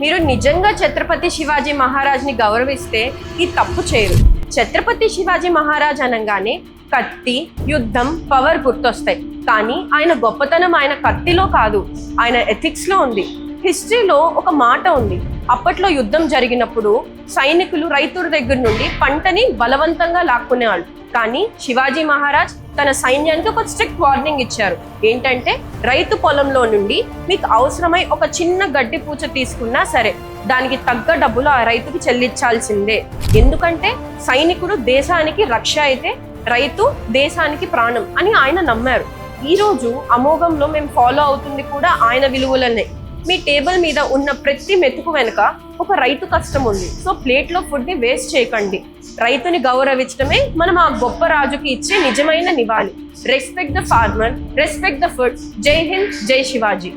మీరు నిజంగా ఛత్రపతి శివాజీ మహారాజ్ని గౌరవిస్తే ఈ తప్పు చేయరు. ఛత్రపతి శివాజీ మహారాజ్ అనగానే కత్తి, యుద్ధం, పవర్ గుర్తొస్తాయి. కానీ ఆయన గొప్పతనం ఆయన కత్తిలో కాదు, ఆయన ఎథిక్స్లో ఉంది. హిస్టరీలో ఒక మాట ఉంది, అప్పట్లో యుద్ధం జరిగినప్పుడు సైనికులు రైతుల దగ్గర నుండి పంటని బలవంతంగా లాక్కునేవాళ్ళు. కానీ శివాజీ మహారాజ్ తన సైన్యానికి ఒక స్ట్రిక్ట్ వార్నింగ్ ఇచ్చారు. ఏంటంటే రైతు పొలంలో నుండి మీకు అవసరమై ఒక చిన్న గడ్డి పూచ తీసుకున్నా సరే దానికి తగ్గ డబ్బులు ఆ రైతుకి చెల్లించాల్సిందే. ఎందుకంటే సైనికుడు దేశానికి రక్ష అయితే రైతు దేశానికి ప్రాణం అని ఆయన నమ్మారు. ఈరోజు అమోఘంలో మేము ఫాలో అవుతుంది కూడా ఆయన విలువలనే. మీ టేబుల్ మీద ఉన్న ప్రతి మెతుకు వెనుక ఒక రైతు కష్టం ఉంది. సో ప్లేట్లో ఫుడ్ని వేస్ట్ చేయకండి. రైతుని గౌరవించడమే మనం ఆ గొప్ప రాజుకి ఇచ్చే నిజమైన నివాళి. Respect the farmer, respect the food. Jai Hind, జై శివాజీ.